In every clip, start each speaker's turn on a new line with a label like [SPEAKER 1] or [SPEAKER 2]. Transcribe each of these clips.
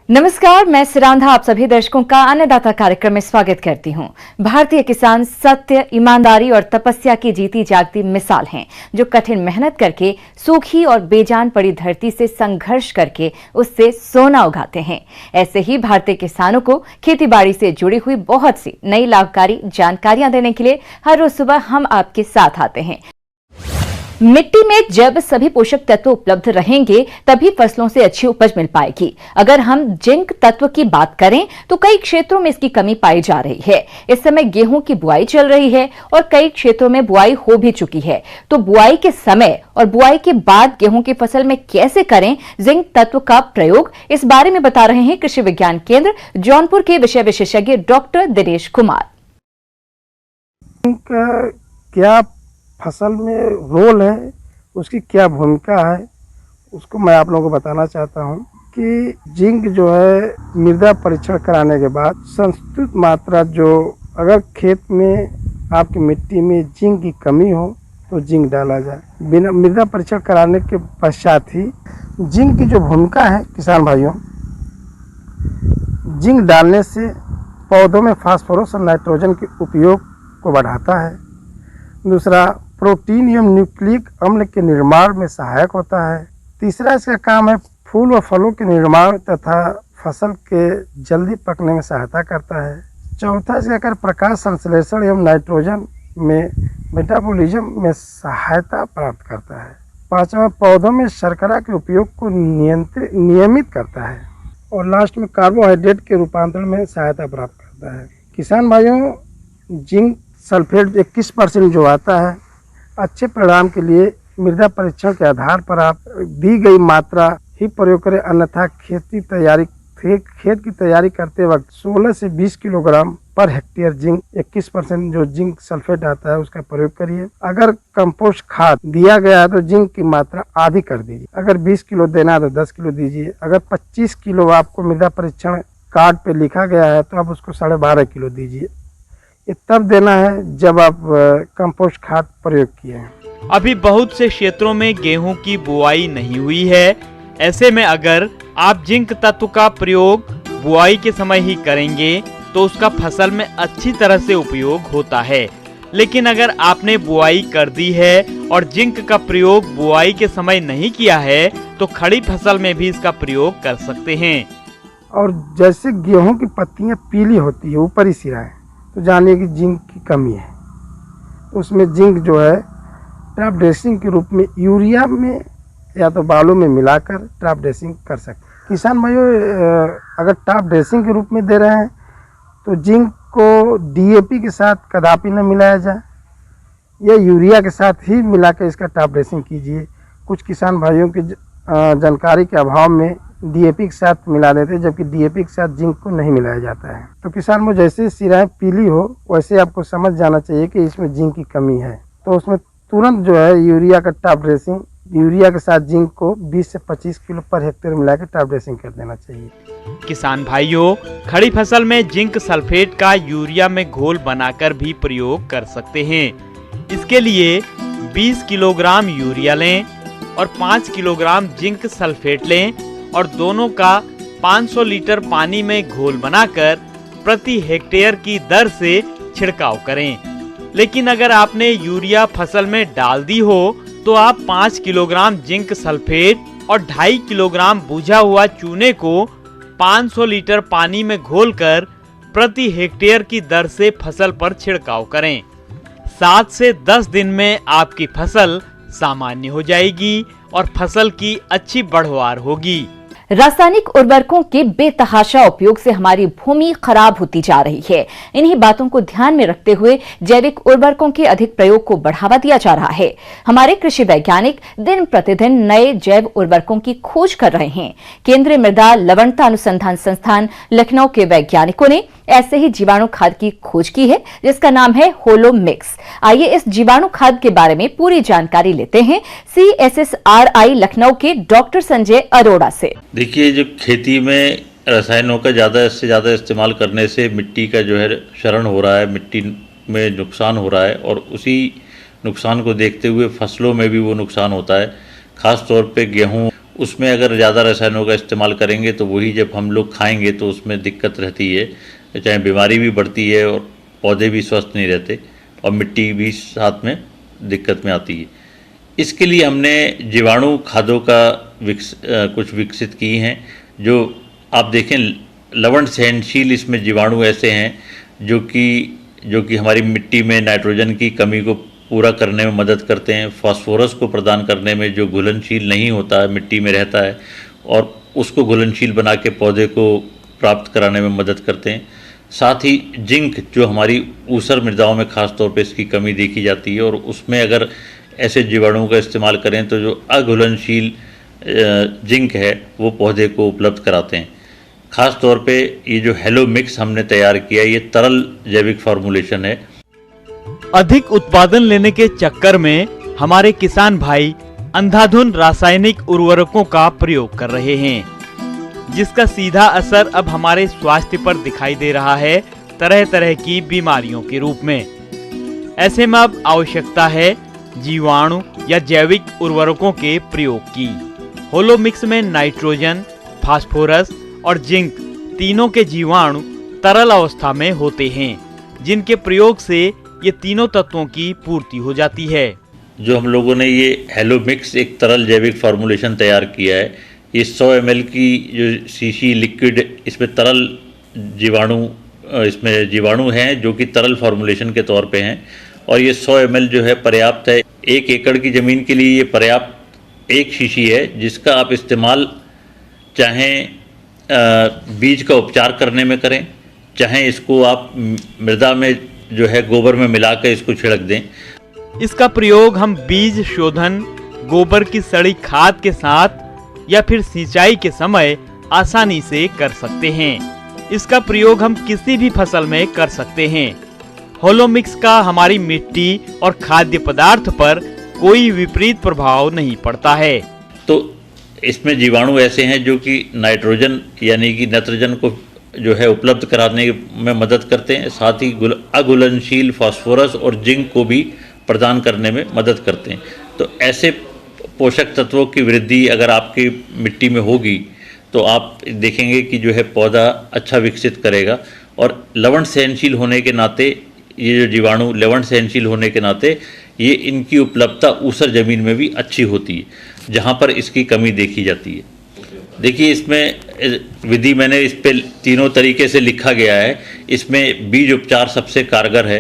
[SPEAKER 1] नमस्कार, मैं सिरांधा आप सभी दर्शकों का अन्नदाता कार्यक्रम में स्वागत करती हूं। भारतीय किसान सत्य, ईमानदारी और तपस्या की जीती जागती मिसाल हैं, जो कठिन मेहनत करके सूखी और बेजान पड़ी धरती से संघर्ष करके उससे सोना उगाते हैं। ऐसे ही भारतीय किसानों को खेतीबाड़ी से जुड़ी हुई बहुत सी नई लाभकारी जानकारियां देने के लिए हर रोज सुबह हम आपके साथ आते हैं। मिट्टी में जब सभी पोषक तत्व उपलब्ध रहेंगे तभी फसलों से अच्छी उपज मिल पाएगी। अगर हम जिंक तत्व की बात करें तो कई क्षेत्रों में इसकी कमी पाई जा रही है। इस समय गेहूं की बुआई चल रही है और कई क्षेत्रों में बुआई हो भी चुकी है। तो बुआई के समय और बुआई के बाद गेहूं की फसल में कैसे करें जिंक तत्व का प्रयोग, इस बारे में बता रहे हैं कृषि विज्ञान केंद्र जौनपुर के विषय विशेषज्ञ डॉक्टर दिनेश कुमार।
[SPEAKER 2] क्या फसल में रोल है, उसकी क्या भूमिका है, उसको मैं आप लोगों को बताना चाहता हूं कि जिंक जो है मृदा परीक्षण कराने के बाद संतुलित मात्रा, जो अगर खेत में आपकी मिट्टी में जिंक की कमी हो तो जिंक डाला जाए। बिना मृदा परीक्षण कराने के पश्चात ही जिंक की जो भूमिका है किसान भाइयों, जिंक डालने से पौधों में फास्फोरस और नाइट्रोजन के उपयोग को बढ़ाता है। दूसरा, प्रोटीन एवं न्यूक्लिक अम्ल के निर्माण में सहायक होता है। तीसरा, इसका काम है फूल व फलों के निर्माण तथा फसल के जल्दी पकने में सहायता करता है। चौथा, इसका कार्य प्रकाश संश्लेषण एवं नाइट्रोजन में मेटाबॉलिज्म में सहायता प्राप्त करता है। पांचवा, पौधों में शर्करा के उपयोग को नियमित करता है। और लास्ट में कार्बोहाइड्रेट के रूपांतरण में सहायता प्राप्त करता है। किसान भाइयों, जिंक सल्फेट 21% जो आता है, अच्छे परिणाम के लिए मृदा परीक्षण के आधार पर आप दी गई मात्रा ही प्रयोग करें, अन्यथा खेत की तैयारी करते वक्त 16 से 20 किलोग्राम पर हेक्टेयर जिंक 21% जो जिंक सल्फेट आता है उसका प्रयोग करिए। अगर कंपोस्ट खाद दिया गया है तो जिंक की मात्रा आधी कर दीजिए। अगर 20 किलो देना है तो 10 किलो दीजिए। अगर 25 किलो आपको मृदा परीक्षण कार्ड पे लिखा गया है तो आप उसको 12.5 किलो दीजिए। ये तब देना है जब आप कंपोस्ट खाद प्रयोग किए हैं।
[SPEAKER 3] अभी बहुत से क्षेत्रों में गेहूं की बुआई नहीं हुई है। ऐसे में अगर आप जिंक तत्व का प्रयोग बुआई के समय ही करेंगे तो उसका फसल में अच्छी तरह से उपयोग होता है। लेकिन अगर आपने बुआई कर दी है और जिंक का प्रयोग बुआई के समय नहीं किया है तो खड़ी फसल में भी इसका प्रयोग कर सकते हैं।
[SPEAKER 2] और जैसे गेहूं की पत्तियां पीली होती है, ऊपरी सिराएं, तो जानिए कि जिंक की कमी है। तो उसमें जिंक जो है टॉप ड्रेसिंग के रूप में यूरिया में या तो बालू में मिलाकर टॉप ड्रेसिंग कर सकते हैं। किसान भाइयों, अगर टॉप ड्रेसिंग के रूप में दे रहे हैं तो जिंक को डीएपी के साथ कदापि न मिलाया जाए, या यूरिया के साथ ही मिलाकर इसका टॉप ड्रेसिंग कीजिए। कुछ किसान भाइयों की जानकारी के अभाव में डीएपी के साथ मिला देते हैं, जबकि डीएपी के साथ जिंक को नहीं मिलाया जाता है। तो किसान को जैसे सिराएं पीली हो वैसे आपको समझ जाना चाहिए कि इसमें जिंक की कमी है, तो उसमें तुरंत जो है यूरिया का टॉप ड्रेसिंग, यूरिया के साथ जिंक को 20 से 25 किलो पर हेक्टेयर मिलाकर टॉप ड्रेसिंग कर देना चाहिए।
[SPEAKER 3] किसान भाइयों, खड़ी फसल में जिंक सल्फेट का यूरिया में घोल बनाकर भी प्रयोग कर सकते हैं। इसके लिए 20 किलोग्राम यूरिया लें और 5 किलोग्राम जिंक सल्फेट लें और दोनों का 500 लीटर पानी में घोल बनाकर प्रति हेक्टेयर की दर से छिड़काव करें। लेकिन अगर आपने यूरिया फसल में डाल दी हो तो आप 5 किलोग्राम जिंक सल्फेट और 2.5 किलोग्राम बुझा हुआ चूने को 500 लीटर पानी में घोलकर प्रति हेक्टेयर की दर से फसल पर छिड़काव करें। 7 से 10 दिन में आपकी फसल सामान्य हो जाएगी और फसल की अच्छी बढ़वार होगी।
[SPEAKER 1] रासायनिक उर्वरकों के बेतहाशा उपयोग से हमारी भूमि खराब होती जा रही है। इन्हीं बातों को ध्यान में रखते हुए जैविक उर्वरकों के अधिक प्रयोग को बढ़ावा दिया जा रहा है। हमारे कृषि वैज्ञानिक दिन प्रतिदिन नए जैव उर्वरकों की खोज कर रहे हैं। केंद्रीय मृदा लवणता अनुसंधान संस्थान लखनऊ के वैज्ञानिकों ने ऐसे ही जीवाणु खाद की खोज की है, जिसका नाम है होलो मिक्स। आइए इस जीवाणु खाद के बारे में पूरी जानकारी लेते हैं CSSRI लखनऊ के डॉक्टर संजय अरोड़ा से।
[SPEAKER 4] देखिए, जब खेती में रसायनों का ज़्यादा से ज़्यादा इस्तेमाल करने से मिट्टी का जो है क्षरण हो रहा है, मिट्टी में नुकसान हो रहा है और उसी नुकसान को देखते हुए फसलों में भी वो नुकसान होता है। ख़ास तौर पे गेहूं उसमें अगर ज़्यादा रसायनों का इस्तेमाल करेंगे तो वही जब हम लोग खाएंगे तो उसमें दिक्कत रहती है, चाहे बीमारी भी बढ़ती है और पौधे भी स्वस्थ नहीं रहते और मिट्टी भी साथ में दिक्कत में आती है। इसके लिए हमने जीवाणु खादों का कुछ विकसित की हैं, जो आप देखें लवण सहनशील इसमें जीवाणु ऐसे हैं जो कि हमारी मिट्टी में नाइट्रोजन की कमी को पूरा करने में मदद करते हैं, फास्फोरस को प्रदान करने में, जो घुलनशील नहीं होता है मिट्टी में रहता है और उसको घुलनशील बना के पौधे को प्राप्त कराने में मदद करते हैं। साथ ही जिंक, जो हमारी ऊसर मृदाओं में खास तौर पे इसकी कमी देखी जाती है और उसमें अगर ऐसे जीवाणुओं का इस्तेमाल करें तो जो अघुलनशील जिंक है वो पौधे को उपलब्ध कराते हैं। खास तौर पे ये जो हेलो मिक्स हमने तैयार किया, ये तरल जैविक फार्मूलेशन है।
[SPEAKER 3] अधिक उत्पादन लेने के चक्कर में हमारे किसान भाई अंधाधुंध रासायनिक उर्वरकों का प्रयोग कर रहे हैं, जिसका सीधा असर अब हमारे स्वास्थ्य पर दिखाई दे रहा है तरह तरह की बीमारियों के रूप में। ऐसे में अब आवश्यकता है जीवाणु या जैविक उर्वरकों के प्रयोग की। होलो मिक्स में नाइट्रोजन, फास्फोरस और जिंक तीनों के जीवाणु तरल अवस्था में होते हैं, जिनके प्रयोग से ये तीनों तत्वों की पूर्ति हो जाती है।
[SPEAKER 4] जो हम लोगों ने ये हेलो मिक्स एक तरल जैविक फार्मूलेशन तैयार किया है, ये 100 ml की जो शीशी लिक्विड, इसमें तरल जीवाणु हैं जो कि तरल फार्मूलेशन के तौर पे हैं और ये 100 ml जो है पर्याप्त है। 1 एकड़ की ज़मीन के लिए ये पर्याप्त एक शीशी है, जिसका आप इस्तेमाल चाहें बीज का उपचार करने में करें, चाहे इसको आप मृदा में जो है गोबर में मिलाकर इसको छिड़क दें।
[SPEAKER 3] इसका प्रयोग हम बीज शोधन, गोबर की सड़ी खाद के साथ या फिर सिंचाई के समय आसानी से कर सकते हैं। इसका प्रयोग हम किसी भी फसल में कर सकते हैं। होलो मिक्स का हमारी मिट्टी और खाद्य पदार्थ पर कोई विपरीत प्रभाव नहीं पड़ता है।
[SPEAKER 4] तो इसमें जीवाणु ऐसे हैं जो कि नाइट्रोजन यानी कि नाइट्रोजन को जो है उपलब्ध कराने में मदद करते हैं, साथ ही अघुलनशील फास्फोरस और जिंक को भी प्रदान करने में मदद करते हैं। तो ऐसे पोषक तत्वों की वृद्धि अगर आपकी मिट्टी में होगी तो आप देखेंगे कि जो है पौधा अच्छा विकसित करेगा और लवण सहनशील होने के नाते, ये जो जीवाणु लवण सहनशील होने के नाते ये इनकी उपलब्धता ऊसर ज़मीन में भी अच्छी होती है, जहाँ पर इसकी कमी देखी जाती है। देखिए इसमें विधि मैंने इस पे तीनों तरीके से लिखा गया है। इसमें बीज उपचार सबसे कारगर है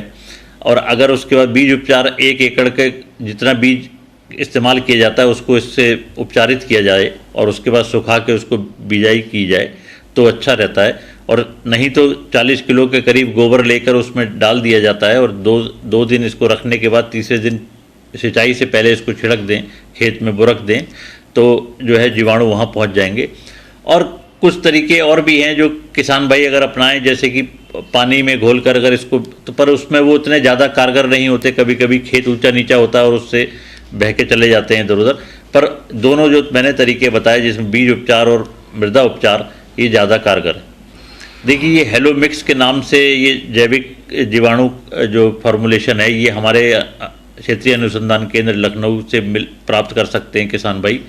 [SPEAKER 4] और अगर उसके बाद बीज उपचार 1 एकड़ के जितना बीज इस्तेमाल किया जाता है उसको इससे उपचारित किया जाए और उसके बाद सुखा के उसको बिजाई की जाए तो अच्छा रहता है, और नहीं तो 40 किलो के करीब गोबर लेकर उसमें डाल दिया जाता है और दो दिन इसको रखने के बाद तीसरे दिन सिंचाई से पहले इसको छिड़क दें, खेत में बुरक दें, तो जो है जीवाणु वहाँ पहुँच जाएंगे। और कुछ तरीके और भी हैं जो किसान भाई अगर अपनाएं, जैसे कि पानी में घोलकर अगर इसको, तो पर उसमें वो इतने ज़्यादा कारगर नहीं होते, कभी कभी खेत ऊंचा नीचा होता है और उससे बह के चले जाते हैं इधर उधर। पर दोनों जो मैंने तरीके बताए जिसमें बीज उपचार और मृदा उपचार, ये ज़्यादा कारगर है। देखिए ये हेलो मिक्स के नाम से ये जैविक जीवाणु जो फार्मूलेशन है ये हमारे क्षेत्रीय अनुसंधान केंद्र लखनऊ से प्राप्त कर सकते हैं किसान भाई,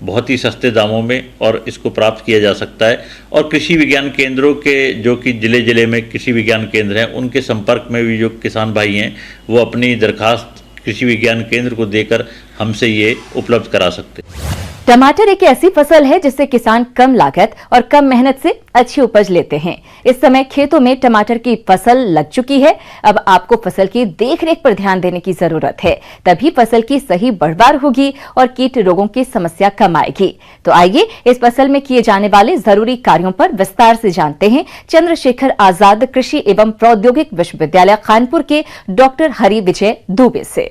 [SPEAKER 4] बहुत ही सस्ते दामों में, और इसको प्राप्त किया जा सकता है। और कृषि विज्ञान केंद्रों के जो कि जिले में कृषि विज्ञान केंद्र हैं उनके संपर्क में भी जो किसान भाई हैं वो अपनी दरखास्त कृषि विज्ञान केंद्र को देकर हमसे ये उपलब्ध करा सकते हैं।
[SPEAKER 1] टमाटर एक ऐसी फसल है जिससे किसान कम लागत और कम मेहनत से अच्छी उपज लेते हैं। इस समय खेतों में टमाटर की फसल लग चुकी है। अब आपको फसल की देखरेख पर ध्यान देने की जरूरत है, तभी फसल की सही बढ़वार होगी और कीट रोगों की समस्या कम आएगी। तो आइए इस फसल में किए जाने वाले जरूरी कार्यों पर विस्तार से जानते हैं चंद्रशेखर आजाद कृषि एवं प्रौद्योगिक विश्वविद्यालय कानपुर के डॉक्टर हरि विजय दुबे से।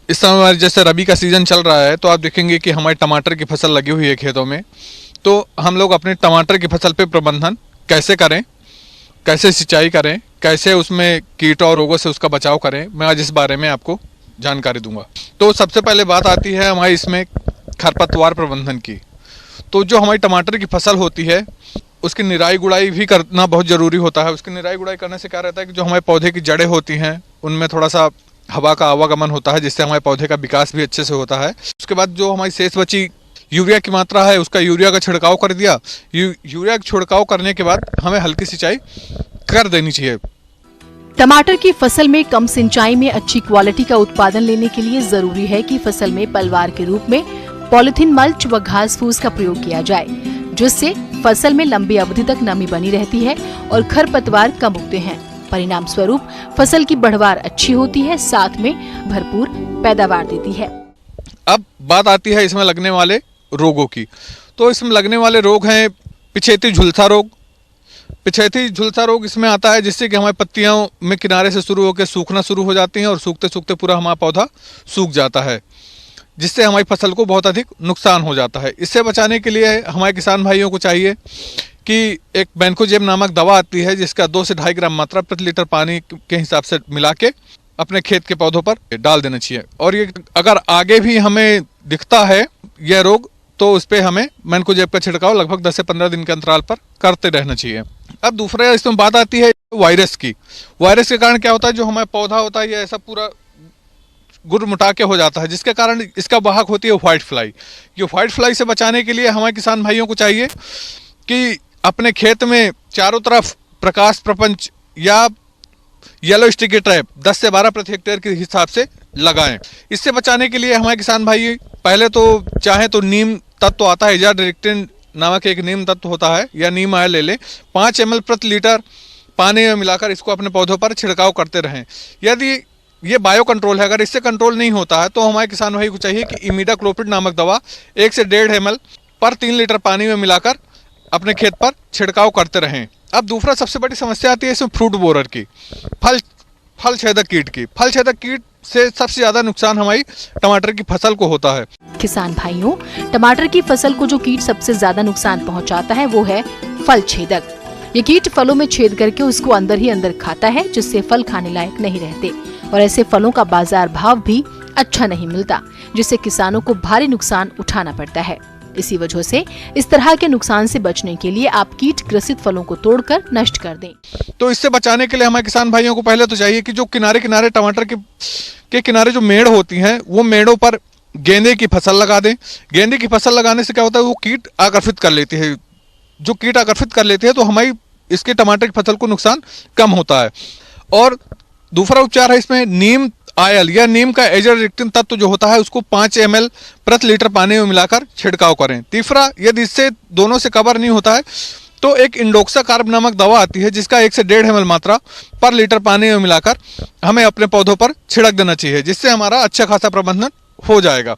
[SPEAKER 5] इस समय हमारे जैसे रबी का सीज़न चल रहा है तो आप देखेंगे कि हमारे टमाटर की फसल लगी हुई है खेतों में। तो हम लोग अपने टमाटर की फसल पे प्रबंधन कैसे करें, कैसे सिंचाई करें, कैसे उसमें कीट और रोगों से उसका बचाव करें, मैं आज इस बारे में आपको जानकारी दूंगा। तो सबसे पहले बात आती है हमारी इसमें खरपतवार प्रबंधन की। तो जो हमारी टमाटर की फसल होती है उसकी निराई गुड़ाई भी करना बहुत ज़रूरी होता है। उसकी निराई गुड़ाई करने से क्या रहता है कि जो हमारे पौधे की जड़ें होती हैं उनमें थोड़ा सा हवा का आवागमन होता है, जिससे हमारे पौधे का विकास भी अच्छे से होता है। उसके बाद जो हमारी शेष बची यूरिया की मात्रा है उसका यूरिया का छिड़काव कर दिया। यूरिया का छिड़काव करने के बाद हमें हल्की सिंचाई कर देनी चाहिए।
[SPEAKER 6] टमाटर की फसल में कम सिंचाई में अच्छी क्वालिटी का उत्पादन लेने के लिए जरूरी है कि फसल में पलवार के रूप में पॉलिथीन मल्च व घास फूस का प्रयोग किया जाए, जिससे फसल में लंबी अवधि तक नमी बनी रहती है और खरपतवार कम उगते हैं। परिणाम स्वरूप फसल की बढ़वार अच्छी होती है, साथ में भरपूर पैदावार देती है।
[SPEAKER 5] अब बात आती है इसमें लगने वाले रोगों की। तो इसमें लगने वाले रोग हैं पिछेती झुलसा रोग। पिछेती झुलसा रोग इसमें आता है जिससे कि हमारी पत्तियों में किनारे से शुरू होकर सूखना शुरू हो जाती हैं और सूखते सूखते पूरा हमारा पौधा सूख जाता है, जिससे हमारी फसल को बहुत अधिक नुकसान हो जाता है। इससे बचाने के लिए हमारे किसान भाइयों को चाहिए कि एक मैंकोजेब नामक दवा आती है जिसका 2 से 2.5 ग्राम मात्रा प्रति लीटर पानी के हिसाब से मिला के अपने खेत के पौधों पर डाल देना चाहिए। और ये अगर आगे भी हमें दिखता है यह रोग तो उस पर हमें मैंकोजेब का छिड़काव लगभग 10 से 15 दिन के अंतराल पर करते रहना चाहिए। अब दूसरा इसमें बात आती है वायरस की। वायरस के कारण क्या होता है, जो हमारा पौधा होता है ये ऐसा पूरा गुरमुटा के हो जाता है, जिसके कारण इसका वाहक होती है व्हाइट फ्लाई। ये व्हाइट फ्लाई से बचाने के लिए हमारे किसान भाइयों को चाहिए कि अपने खेत में चारों तरफ प्रकाश प्रपंच या येलो स्टिकी ट्रैप 10 से 12 प्रति हेक्टेयर के हिसाब से लगाएं। इससे बचाने के लिए हमारे किसान भाई पहले तो चाहे तो नीम तत्व आता है, इजाडिरेक्टिन नामक एक नीम तत्व होता है या नीम ऑयल ले लें, 5 ml प्रति लीटर पानी में मिलाकर इसको अपने पौधों पर छिड़काव करते रहें। यदि ये बायो कंट्रोल है, अगर इससे कंट्रोल नहीं होता है तो हमारे किसान भाई को चाहिए कि इमिडाक्लोपिड नामक दवा 1 से 1.5 ml पर 3 लीटर पानी में मिलाकर अपने खेत पर छिड़काव करते रहें। अब दूसरा सबसे बड़ी समस्या आती है इसमें फ्रूट बोरर की, फल छेदक कीट की। फल छेदक कीट से सबसे ज्यादा नुकसान हमारी टमाटर की फसल को होता है।
[SPEAKER 6] किसान भाइयों, टमाटर की फसल को जो कीट सबसे ज्यादा नुकसान पहुंचाता है वो है फल छेदक। ये कीट फलों में छेद करके उसको अंदर ही अंदर खाता है, जिससे फल खाने लायक नहीं रहते और ऐसे फलों का बाजार भाव भी अच्छा नहीं मिलता, जिससे किसानों को भारी नुकसान उठाना पड़ता है। इसी वजह से इस तरह के नुकसान से बचने के लिए आप कीट ग्रसित फलों को तोड़कर नष्ट कर दें।
[SPEAKER 5] तो इससे बचाने के लिए हमारे किसान भाइयों को पहले तो चाहिए कि जो किनारे किनारे टमाटर के किनारे जो मेड़ होती हैं वो मेड़ों पर गेंदे की फसल लगा दें। गेंदे की फसल लगाने से क्या होता है, वो कीट आकर्षित कर लेती है। जो कीट आकर्षित कर लेती है तो हमारी इसके टमाटर की फसल को नुकसान कम होता है। और दूसरा उपचार है इसमें नीम आयल या नीम का एजाडिरेक्टिन तत्व जो होता है उसको 5 ml प्रति लीटर पानी में मिलाकर छिड़काव करें। तीसरा, यदि इससे दोनों से कवर नहीं होता है तो एक इंडोक्सा कार्ब नामक दवा आती है जिसका 1 से 1.5 ml मात्रा पर लीटर पानी में मिलाकर हमें अपने पौधों पर छिड़क देना चाहिए, जिससे हमारा अच्छा खासा प्रबंधन हो जाएगा।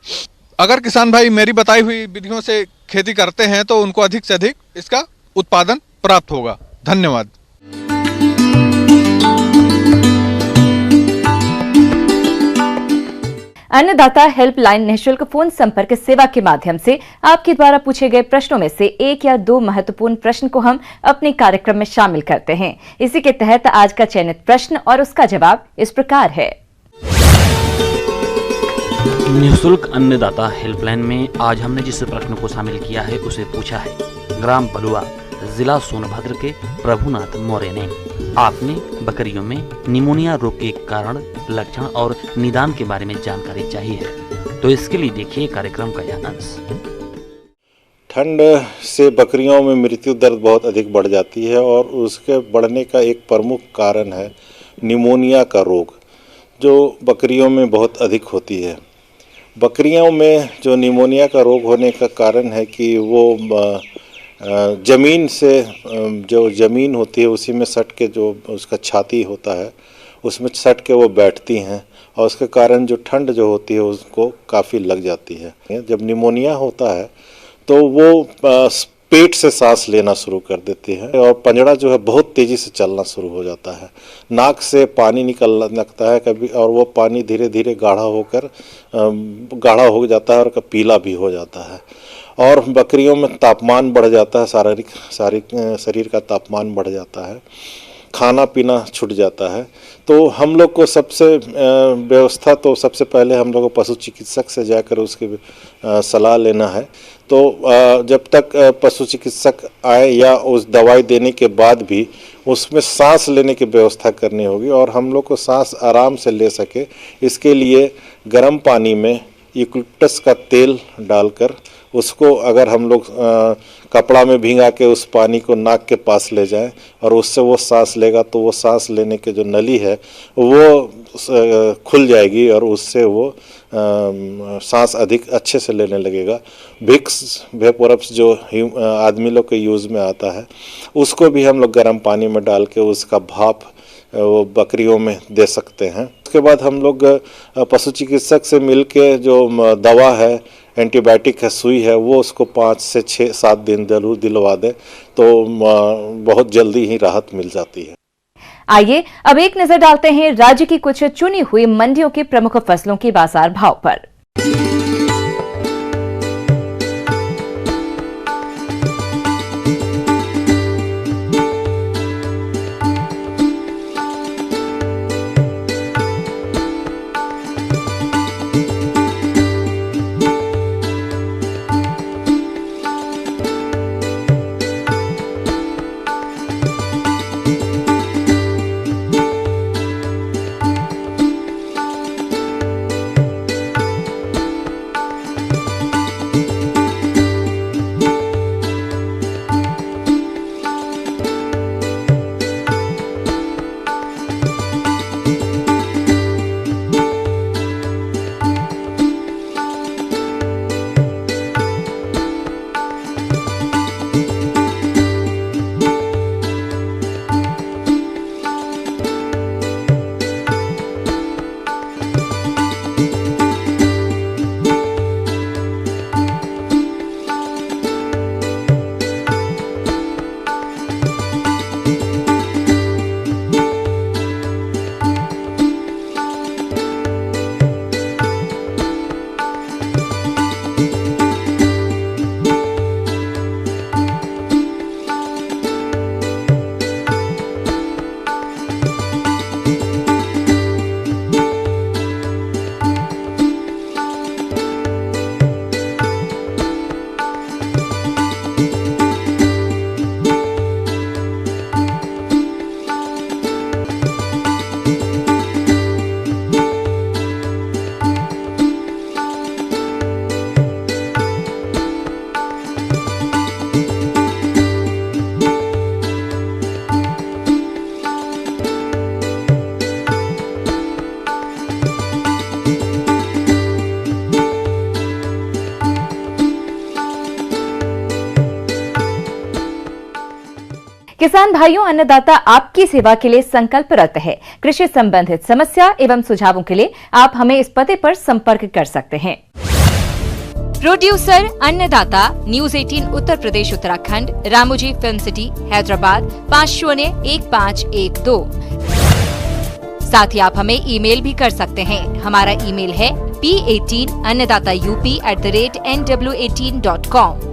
[SPEAKER 5] अगर किसान भाई मेरी बताई हुई विधियों से खेती करते हैं तो उनको अधिक से अधिक इसका उत्पादन प्राप्त होगा। धन्यवाद।
[SPEAKER 1] अन्नदाता हेल्पलाइन निःशुल्क फोन संपर्क सेवा के माध्यम से आपके द्वारा पूछे गए प्रश्नों में से 1 या 2 महत्वपूर्ण प्रश्न को हम अपने कार्यक्रम में शामिल करते हैं। इसी के तहत आज का चयनित प्रश्न और उसका जवाब इस प्रकार है।
[SPEAKER 7] निःशुल्क अन्नदाता हेल्पलाइन में आज हमने जिस प्रश्न को शामिल किया है उसे पूछा है ग्राम बलुआ, जिला सोनभद्र के प्रभुनाथ मौर्य ने। आपने बकरियों में निमोनिया रोग के कारण, लक्षण और निदान के बारे में जानकारी चाहिए है, तो इसके लिए देखिए कार्यक्रम का यह अंश।
[SPEAKER 8] ठंड से बकरियों में मृत्यु दर बहुत अधिक बढ़ जाती है और उसके बढ़ने का एक प्रमुख कारण है निमोनिया का रोग, जो बकरियों में बहुत अधिक होती है। बकरियों में जो निमोनिया का रोग होने का कारण है कि वो ज़मीन से जो ज़मीन होती है उसी में सट के जो उसका छाती होता है उसमें सट के वो बैठती हैं और उसके कारण जो ठंड जो होती है उसको काफ़ी लग जाती है। जब निमोनिया होता है तो वो पेट से सांस लेना शुरू कर देती है और पंजड़ा जो है बहुत तेज़ी से चलना शुरू हो जाता है। नाक से पानी निकलने लगता है कभी, और वो पानी धीरे धीरे गाढ़ा हो जाता है और पीला भी हो जाता है। और बकरियों में तापमान बढ़ जाता है, शरीर का तापमान बढ़ जाता है खाना पीना छूट जाता है। तो हम लोग को सबसे व्यवस्था तो सबसे पहले हम लोग को पशु चिकित्सक से जाकर उसकी सलाह लेना है। तो जब तक पशु चिकित्सक आए या उस दवाई देने के बाद भी उसमें सांस लेने की व्यवस्था करनी होगी और हम लोग को सांस आराम से ले सके, इसके लिए गर्म पानी में यूकलिप्टस का तेल डालकर उसको अगर हम लोग कपड़ा में भिंगा के उस पानी को नाक के पास ले जाएं और उससे वो सांस लेगा तो वो सांस लेने के जो नली है वो खुल जाएगी और उससे वो सांस अधिक अच्छे से लेने लगेगा। विक्स वेपोरप्स जो आदमी लोग के यूज़ में आता है उसको भी हम लोग गर्म पानी में डाल के उसका भाप वो बकरियों में दे सकते हैं। उसके बाद हम लोग पशु चिकित्सक से मिलके जो दवा है, एंटीबायोटिक है, सुई है, वो उसको 5 से 6-7 दिन जरूर दिलवा दें तो बहुत जल्दी ही राहत मिल जाती है।
[SPEAKER 1] आइए अब एक नजर डालते हैं राज्य की कुछ चुनी हुई मंडियों के प्रमुख फसलों के बाजार भाव पर। किसान भाइयों, अन्नदाता आपकी सेवा के लिए संकल्परत है। कृषि संबंधित समस्या एवं सुझावों के लिए आप हमें इस पते पर संपर्क कर सकते हैं। प्रोड्यूसर अन्नदाता, news 18 Uttar Pradesh Uttarakhand, Ramoji film city, Hyderabad 501512। साथ ही आप हमें ईमेल भी कर सकते हैं। हमारा ईमेल है p18annadatab@nw18.com।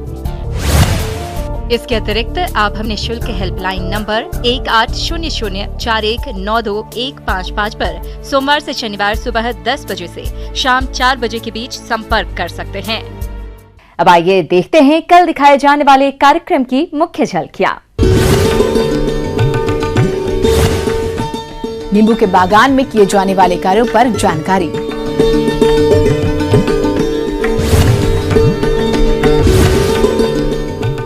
[SPEAKER 1] इसके अतिरिक्त आप हमें निःशुल्क हेल्पलाइन नंबर 180041921555 पर सोमवार से शनिवार सुबह 10 बजे से शाम 4 बजे के बीच संपर्क कर सकते हैं। अब आइए देखते हैं कल दिखाए जाने वाले कार्यक्रम की मुख्य झलकियां।
[SPEAKER 6] नींबू के बागान में किए जाने वाले कार्यों पर जानकारी।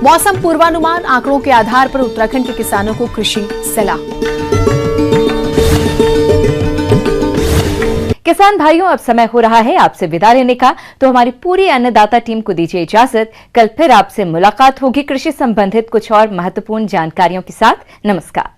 [SPEAKER 6] मौसम पूर्वानुमान आंकड़ों के आधार पर उत्तराखंड के किसानों को कृषि सलाह।
[SPEAKER 1] किसान भाइयों, अब समय हो रहा है आपसे विदा लेने का, तो हमारी पूरी अन्नदाता टीम को दीजिए इजाजत। कल फिर आपसे मुलाकात होगी कृषि संबंधित कुछ और महत्वपूर्ण जानकारियों के साथ। नमस्कार।